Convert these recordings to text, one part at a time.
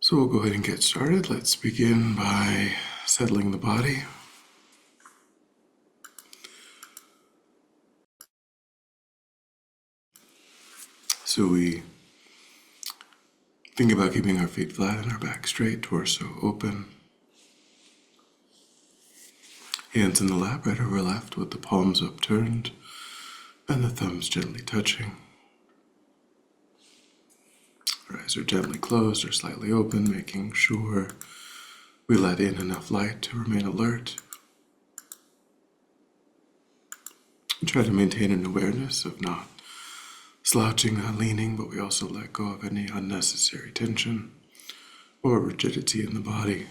So we'll go ahead and get started. Let's begin by settling the body. So we think about keeping our feet flat and our back straight, torso open. Hands in the lap, right over left, with the palms upturned and the thumbs gently touching. Our eyes are gently closed or slightly open, making sure we let in enough light to remain alert. We try to maintain an awareness of not slouching, not leaning, but we also let go of any unnecessary tension or rigidity in the body.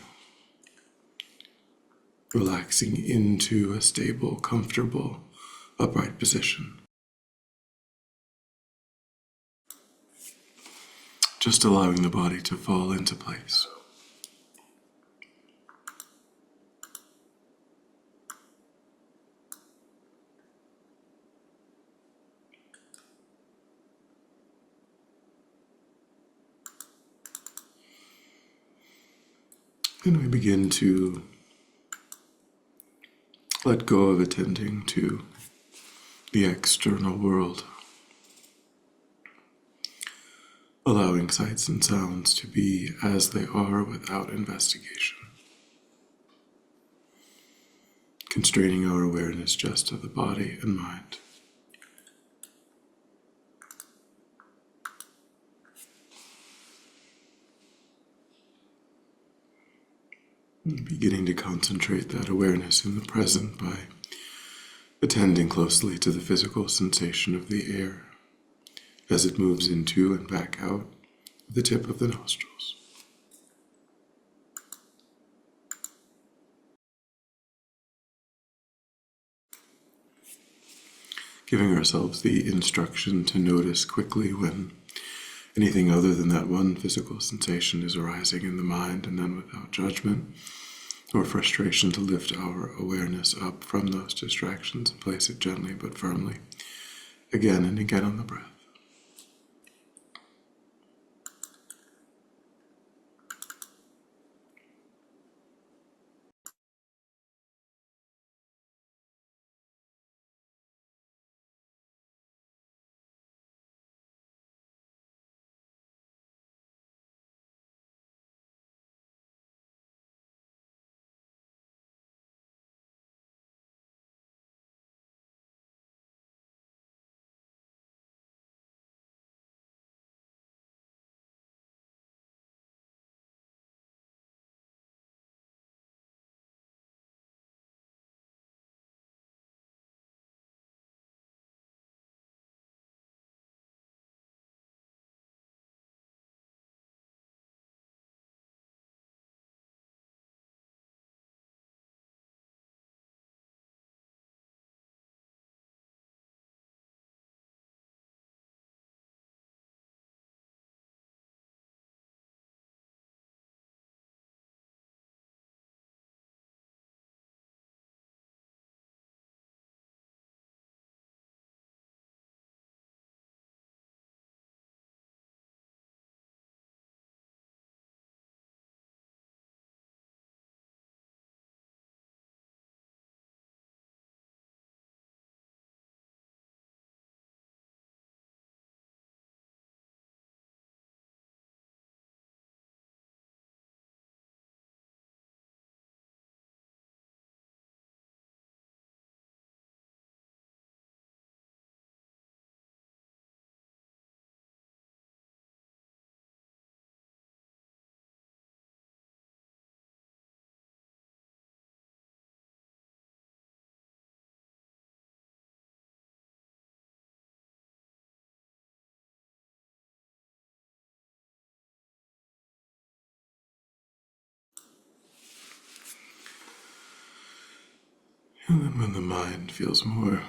Relaxing into a stable, comfortable, upright position. Just allowing the body to fall into place. And we begin to let go of attending to the external world, allowing sights and sounds to be as they are without investigation, constraining our awareness just to the body and mind. And beginning to concentrate that awareness in the present by attending closely to the physical sensation of the air as it moves into and back out the tip of the nostrils. Giving ourselves the instruction to notice quickly when anything other than that one physical sensation is arising in the mind, and then without judgment or frustration to lift our awareness up from those distractions and place it gently but firmly again and again on the breath. And then when the mind feels more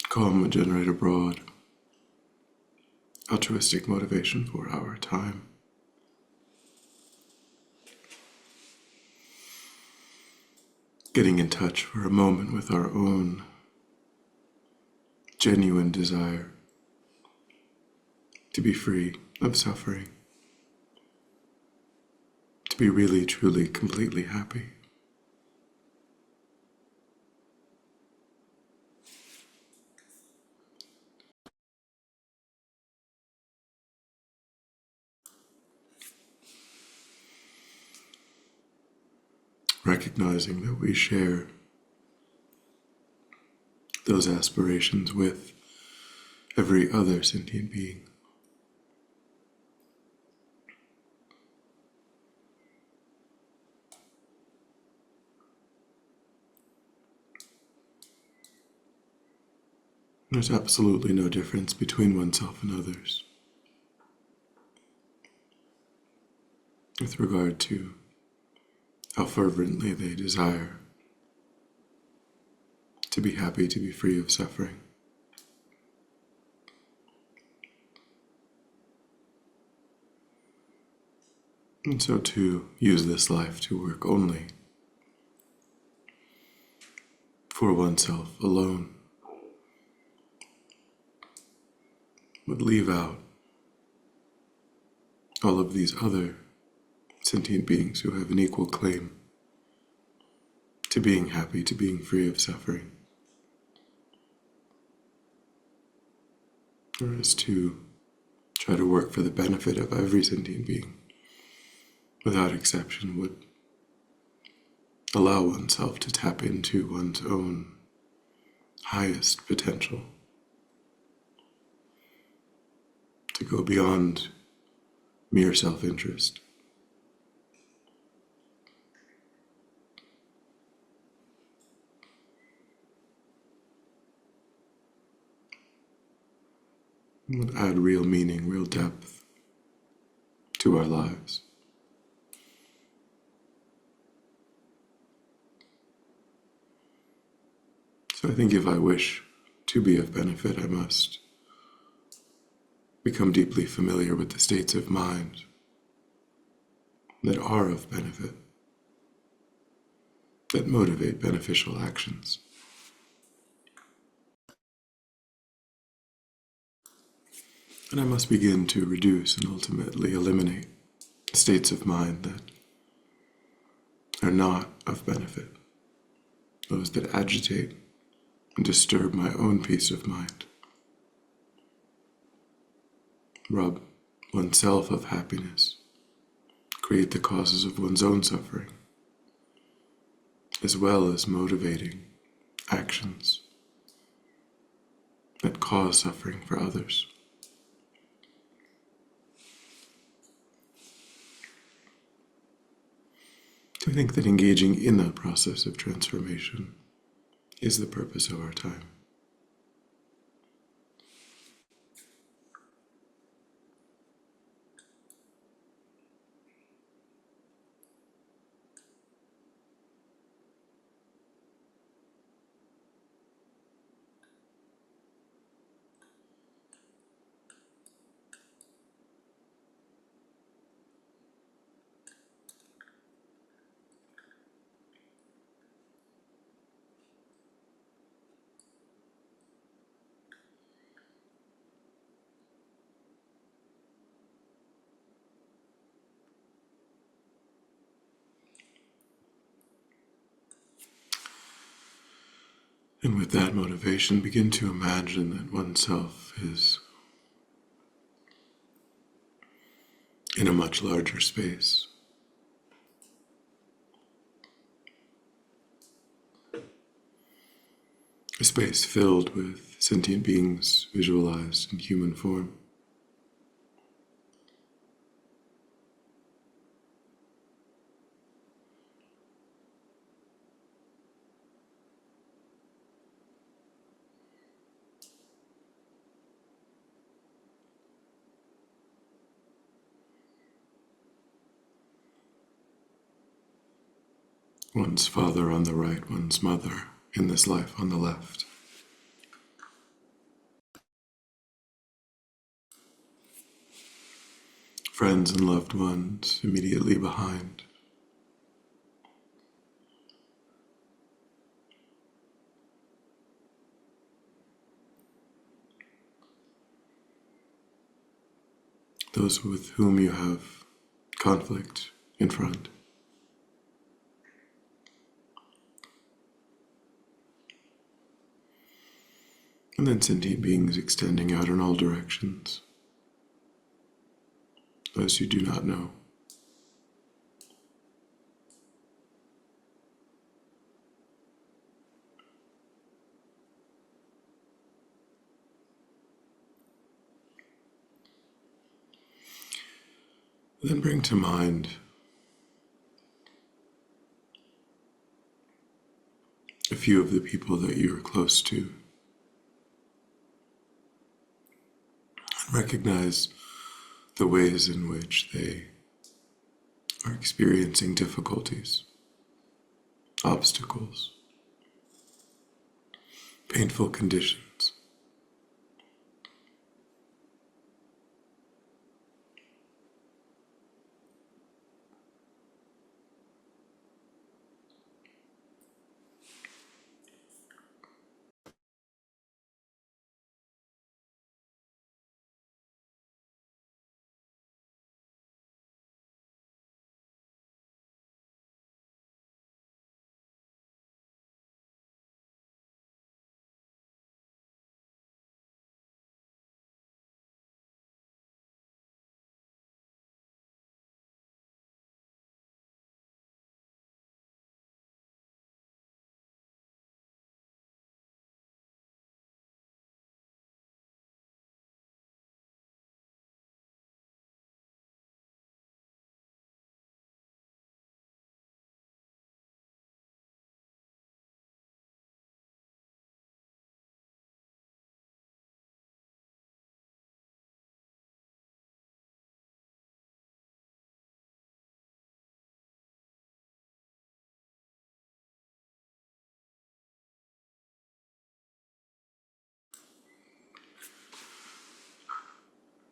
calm, we generate a broad, altruistic motivation for our time. Getting in touch for a moment with our own genuine desire to be free of suffering, to be really, truly, completely happy. Recognizing that we share those aspirations with every other sentient being. There's absolutely no difference between oneself and others with regard to how fervently they desire to be happy, to be free of suffering. And so to use this life to work only for oneself alone would leave out all of these other sentient beings who have an equal claim to being happy, to being free of suffering. Whereas to try to work for the benefit of every sentient being, without exception, would allow oneself to tap into one's own highest potential, to go beyond mere self-interest. It would add real meaning, real depth to our lives. So I think if I wish to be of benefit, I must become deeply familiar with the states of mind that are of benefit, that motivate beneficial actions. And I must begin to reduce and ultimately eliminate states of mind that are not of benefit, those that agitate and disturb my own peace of mind, rob oneself of happiness, create the causes of one's own suffering, as well as motivating actions that cause suffering for others. So I think that engaging in that process of transformation is the purpose of our time. And with that motivation, begin to imagine that oneself is in a much larger space. A space filled with sentient beings visualized in human form. One's father on the right, one's mother in this life on the left. Friends and loved ones immediately behind. Those with whom you have conflict in front. And then sentient beings extending out in all directions, those you do not know. Then bring to mind a few of the people that you are close to. And recognize the ways in which they are experiencing difficulties, obstacles, painful conditions.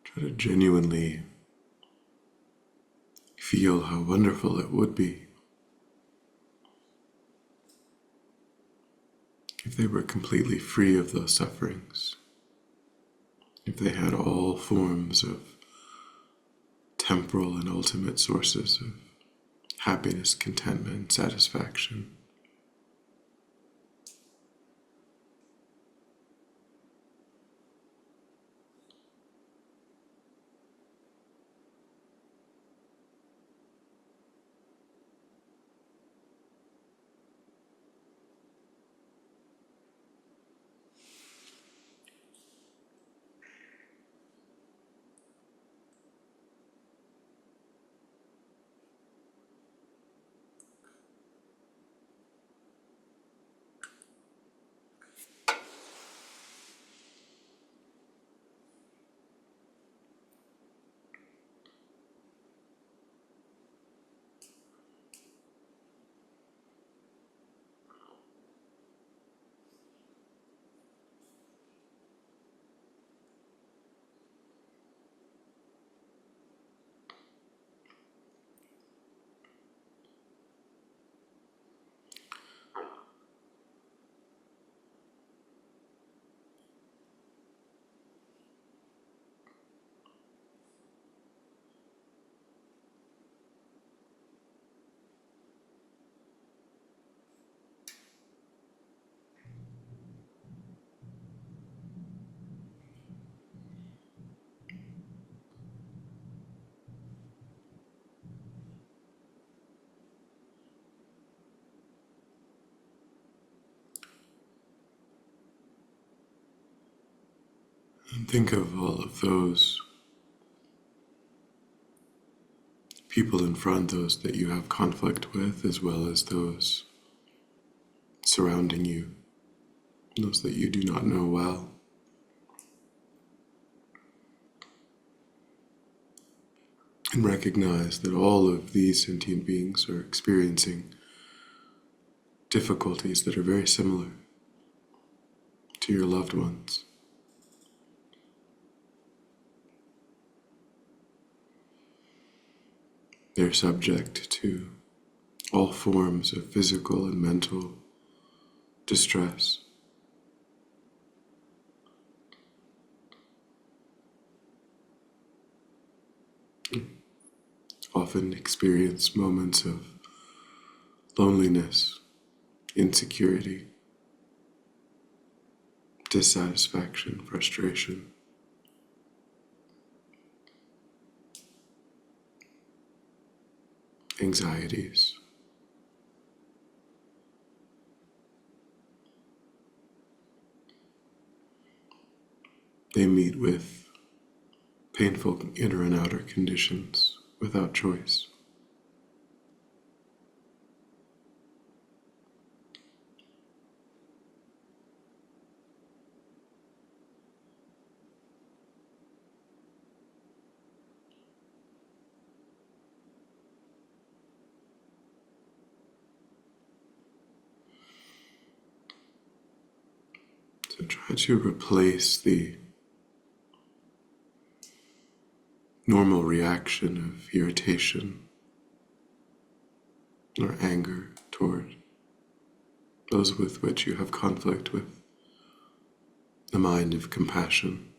Try to genuinely feel how wonderful it would be if they were completely free of those sufferings, if they had all forms of temporal and ultimate sources of happiness, contentment, satisfaction. And think of all of those people in front, those that you have conflict with, as well as those surrounding you, those that you do not know well. And recognize that all of these sentient beings are experiencing difficulties that are very similar to your loved ones. They're subject to all forms of physical and mental distress. often experience moments of loneliness, insecurity, dissatisfaction, frustration. Anxieties. They meet with painful inner and outer conditions without choice. So try to replace the normal reaction of irritation or anger toward those with which you have conflict with the mind of compassion,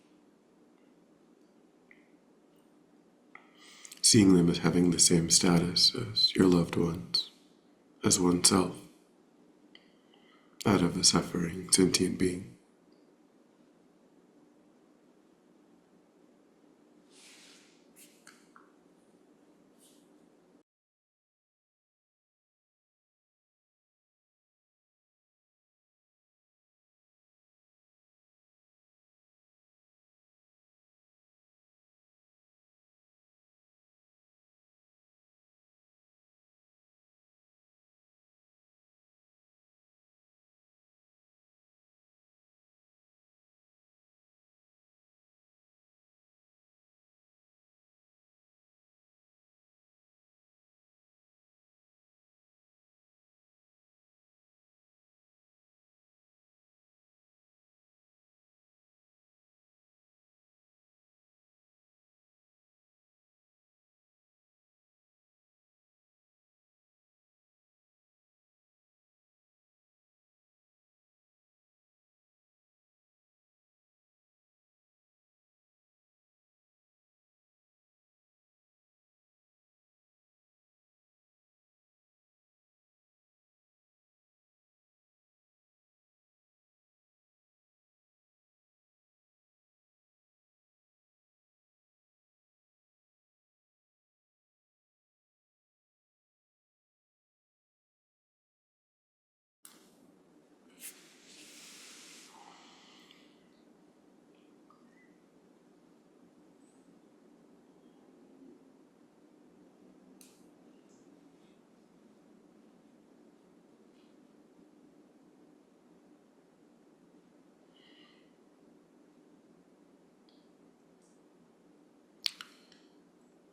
seeing them as having the same status as your loved ones, as oneself, that of a suffering sentient being.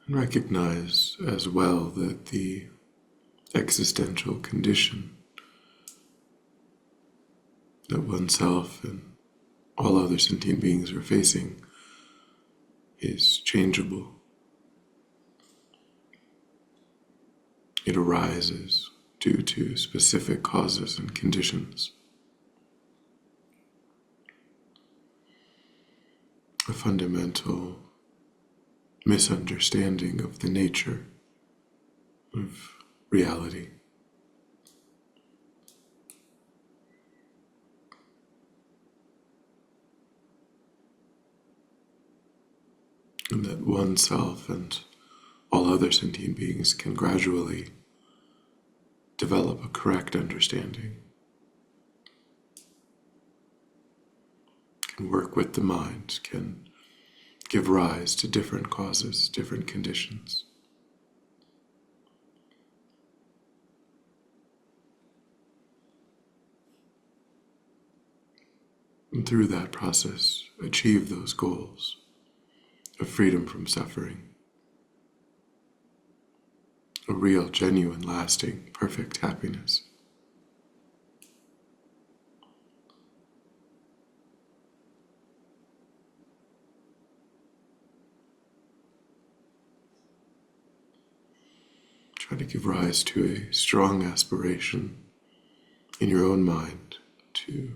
And recognize as well that the existential condition that oneself and all other sentient beings are facing is changeable. It arises due to specific causes and conditions. A fundamental misunderstanding of the nature of reality. And that oneself and all other sentient beings can gradually develop a correct understanding, can work with the mind, can give rise to different causes, different conditions. And through that process, achieve those goals of freedom from suffering, a real, genuine, lasting, perfect happiness. Try to give rise to a strong aspiration in your own mind to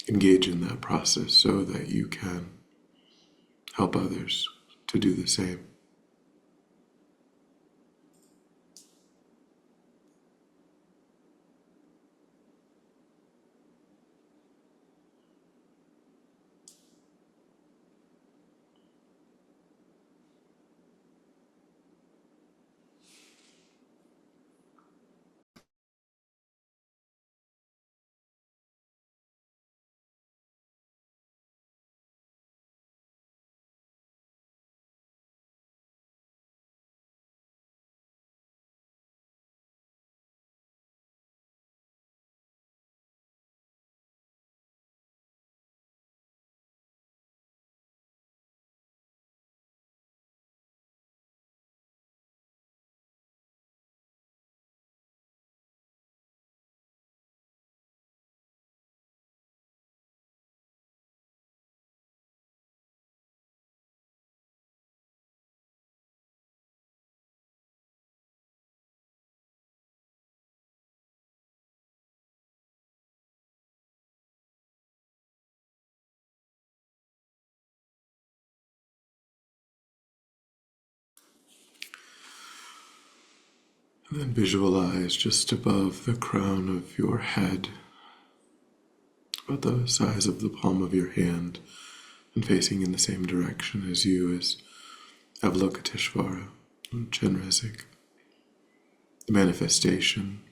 engage in that process so that you can help others to do the same. And then visualize just above the crown of your head, about the size of the palm of your hand, and facing in the same direction as you is Avalokiteshvara, Chenrezig, the manifestation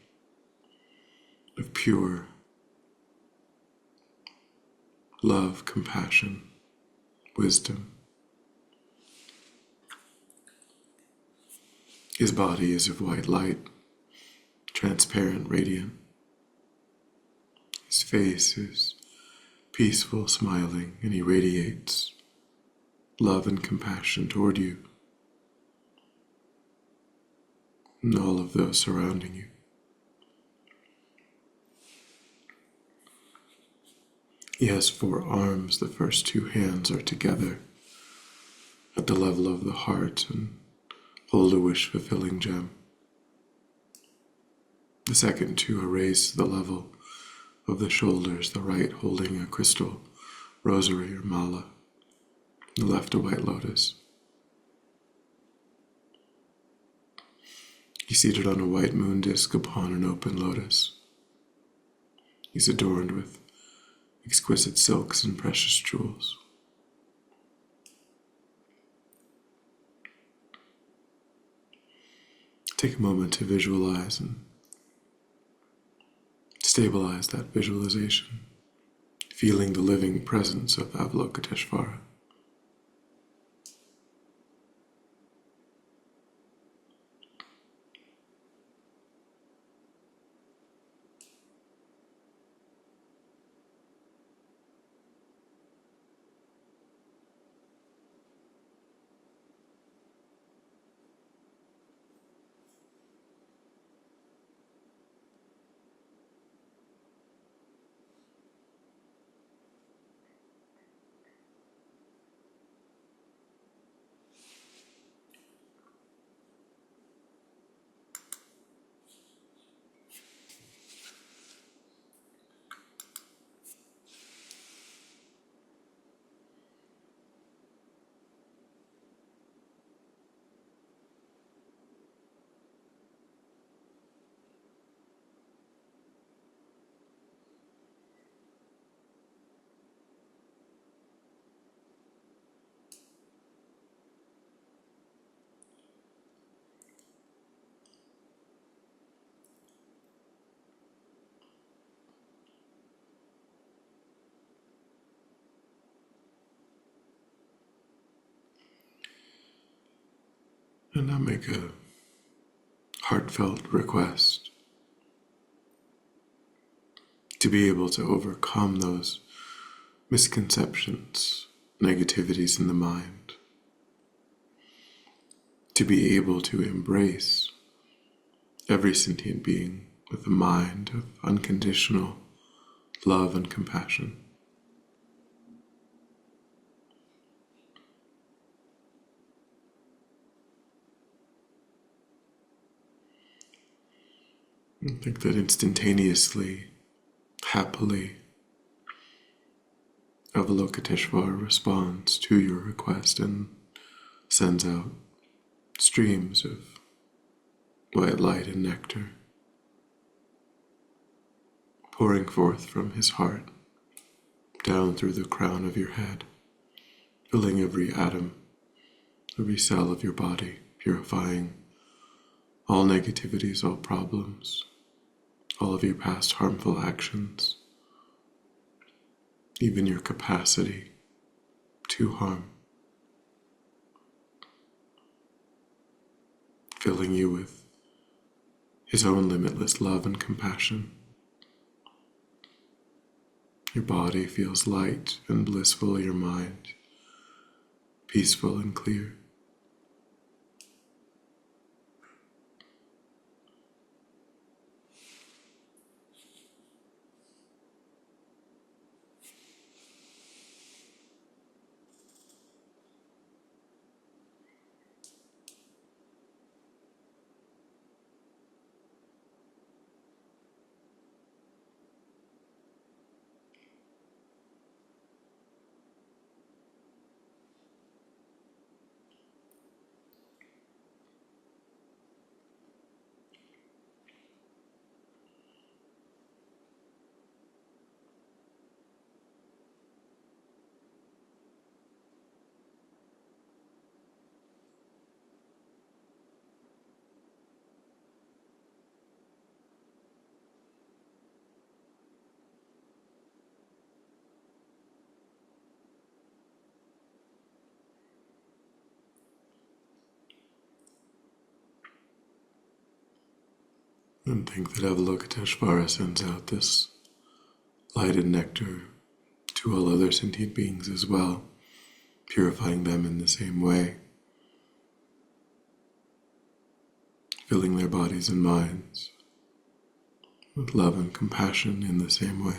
of pure love, compassion, wisdom. His body is of white light, transparent, radiant. His face is peaceful, smiling, and he radiates love and compassion toward you and all of those surrounding you. He has 4 arms. The first 2 hands are together at the level of the heart and hold a wish-fulfilling gem. The second 2 are raised to the level of the shoulders, the right holding a crystal rosary or mala, the left a white lotus. He's seated on a white moon disk upon an open lotus. He's adorned with exquisite silks and precious jewels. Take a moment to visualize and stabilize that visualization, feeling the living presence of Avalokiteshvara. And now make a heartfelt request to be able to overcome those misconceptions, negativities in the mind, to be able to embrace every sentient being with a mind of unconditional love and compassion. I think that instantaneously, happily, Avalokiteshvara responds to your request and sends out streams of white light and nectar, pouring forth from his heart, down through the crown of your head, filling every atom, every cell of your body, purifying all negativities, all problems, all of your past harmful actions, even your capacity to harm, filling you with his own limitless love and compassion. Your body feels light and blissful, your mind peaceful and clear. And think that Avalokiteshvara sends out this light and nectar to all other sentient beings as well, purifying them in the same way, filling their bodies and minds with love and compassion in the same way.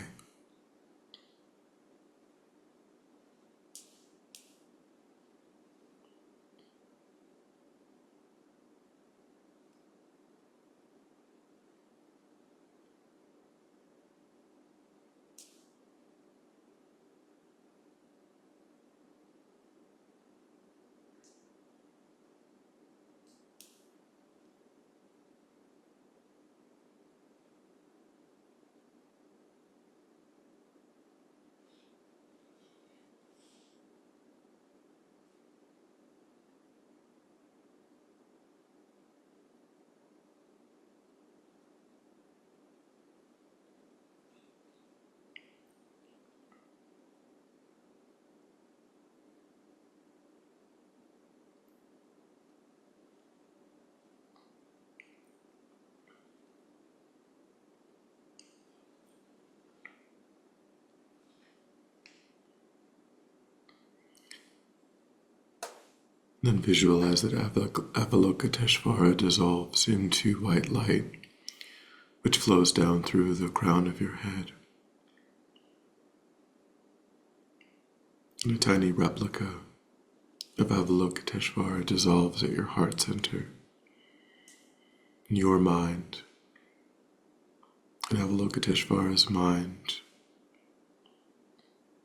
Then visualize that Avalokiteshvara dissolves into white light, which flows down through the crown of your head. And a tiny replica of Avalokiteshvara dissolves at your heart center, in your mind, in Avalokiteshvara's mind,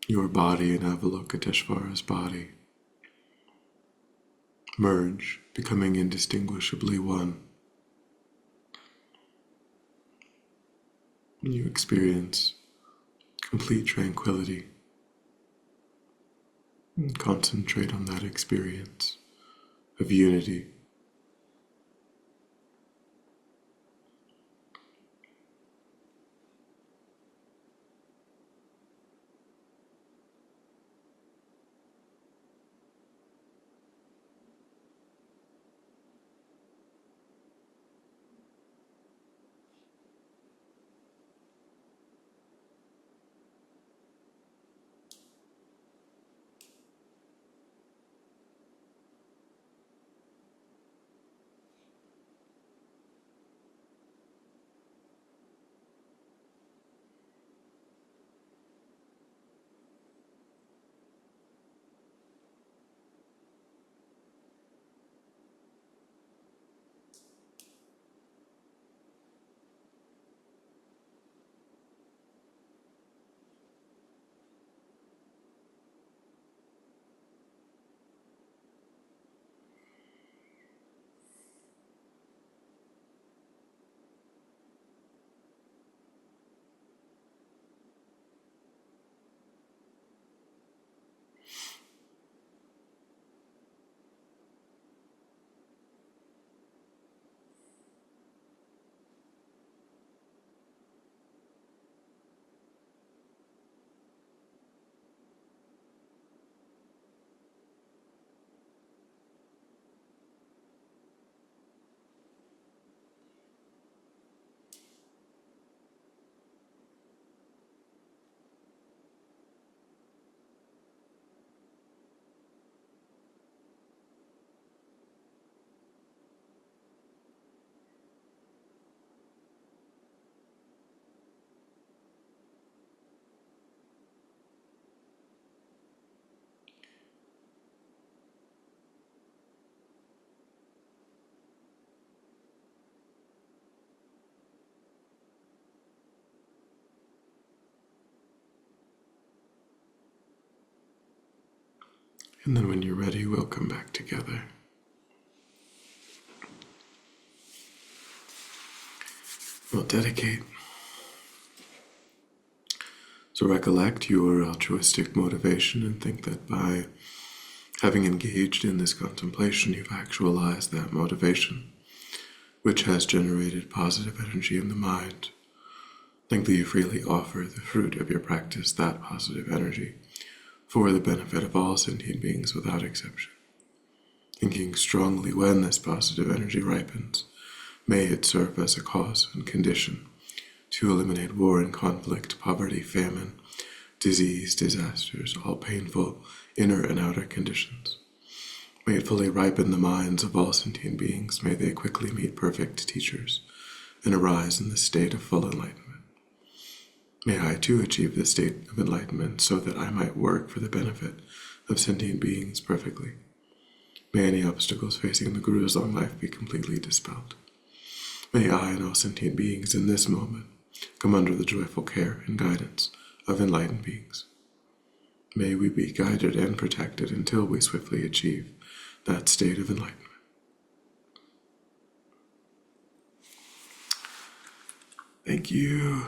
your body and Avalokiteshvara's body merge, becoming indistinguishably one. And you experience complete tranquility. And concentrate on that experience of unity. And then when you're ready, we'll come back together. We'll dedicate. So recollect your altruistic motivation and think that by having engaged in this contemplation, you've actualized that motivation, which has generated positive energy in the mind. Think that you freely offer the fruit of your practice, that positive energy, for the benefit of all sentient beings without exception. Thinking strongly when this positive energy ripens, May it serve as a cause and condition to eliminate war and conflict, poverty, famine, disease, disasters, all painful inner and outer conditions. May it fully ripen the minds of all sentient beings. May they quickly meet perfect teachers and arise in the state of full enlightenment. May I too achieve this state of enlightenment so that I might work for the benefit of sentient beings perfectly. May any obstacles facing the Guru's long life be completely dispelled. May I and all sentient beings in this moment come under the joyful care and guidance of enlightened beings. May we be guided and protected until we swiftly achieve that state of enlightenment. Thank you.